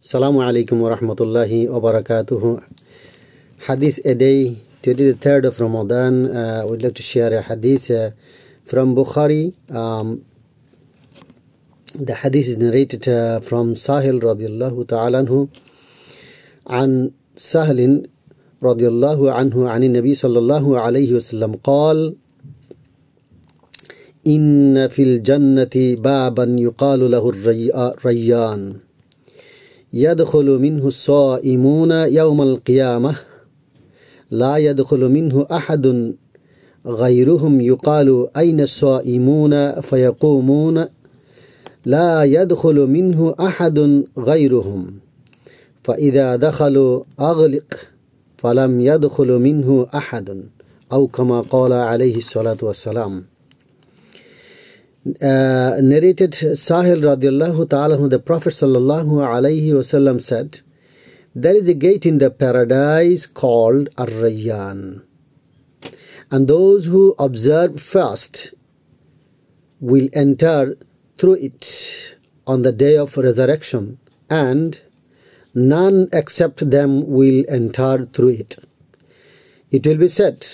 Assalamu alaikum wa rahmatullahi wa barakatuhu. Hadith a day. Today the 3rd of Ramadan. We'd like to share a hadith from Bukhari. The hadith is narrated from Sahil radiallahu ta'ala anhu. عن سهل رضي الله عنه عن النبي صلى الله عليه وسلم قال إن في الجنة بابا يقال له الريان يدخل منه الصائمون يوم القيامة لا يدخل منه أحد غيرهم يقال أين الصائمون فيقومون لا يدخل منه أحد غيرهم فإذا دخلوا أغلق فلم يدخل منه أحد أو كما قال عليه الصلاة والسلام. Narrated Sahil radiallahu ta'ala, the Prophet sallallahu alayhi wasallam said, there is a gate in the paradise called Ar-Rayyan, and those who observe fast will enter through it on the day of resurrection, and none except them will enter through it. It will be said,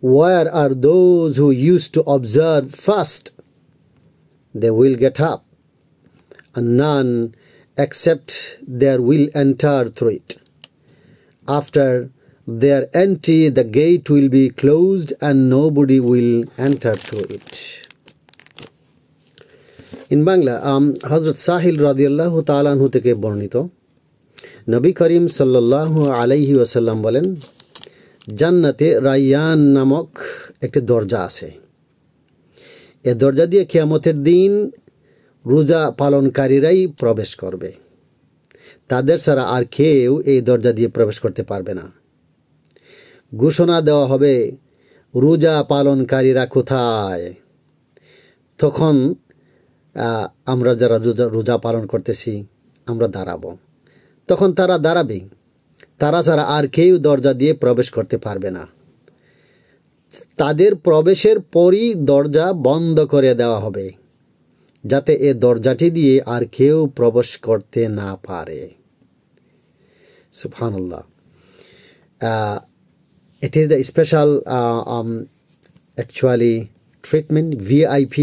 where are those who used to observe fast? They will get up, and none except there will enter through it. After their entry, the gate will be closed and nobody will enter through it. In Bangla, Hazrat Sahil radiallahu ta'ala anhu থেকে বর্ণিত, নবী করিম সাল্লাল্লাহু আলাইহি ওয়াসাল্লাম বলেন, জান্নাতে রায়্যান নামক একটি দরজা আছে। এ দরজা দিয়ে কিয়ামতের দিন রোজা পালনকারীরাই প্রবেশ করবে। তাদের ছাড়া আর কেউ এই দরজা দিয়ে প্রবেশ করতে পারবে না। ঘোষণা দেওয়া হবে, রোজা পালনকারীরা কোথায়? তখন আমরা যারা রোজা পালন করতেছি আমরা দাঁড়াবো। তখন তারা দাঁড়াবে, তারা ছাড়া আর কেউ দরজা দিয়ে প্রবেশ করতে পারবে না। তাদের প্রবেশের পরই দরজা বন্ধ করে দেওয়া হবে, যাতে এ দরজাটি দিয়ে আর কেউ প্রবেশ করতে না পারে। সুবহানাল্লাহ. It is the special actually treatment, VIP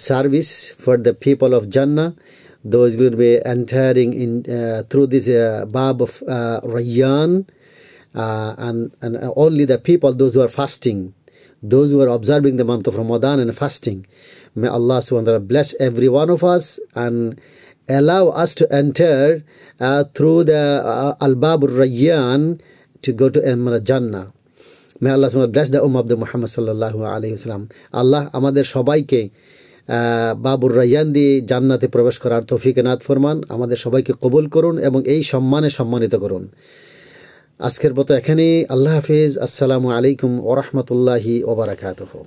service for the people of Jannah. Those will be entering in through this bab of Rayyan, and only the people, those who are fasting, those who are observing the month of Ramadan and fasting. May Allah subhanahu wa ta'ala bless every one of us and allow us to enter through the Al-Bab Rayyan to go to Jannah. May Allah subhanahu wa ta'ala bless the Ummah of the Muhammad sallallahu alayhi wa sallam. Allah আমাদের সবাইকে বাবুর রায়্যান দিয়ে জান্নাতে প্রবেশ করার তৌফিক এনায়েত ফরমান। আমাদের সবাইকে কবুল করুন এবং এই সম্মানে সম্মানিত করুন। আজকের মতো এখানেই। আল্লাহ হাফেজ। আসসালামু আলাইকুম ওয়া রাহমাতুল্লাহি ওয়া বারাকাতুহু।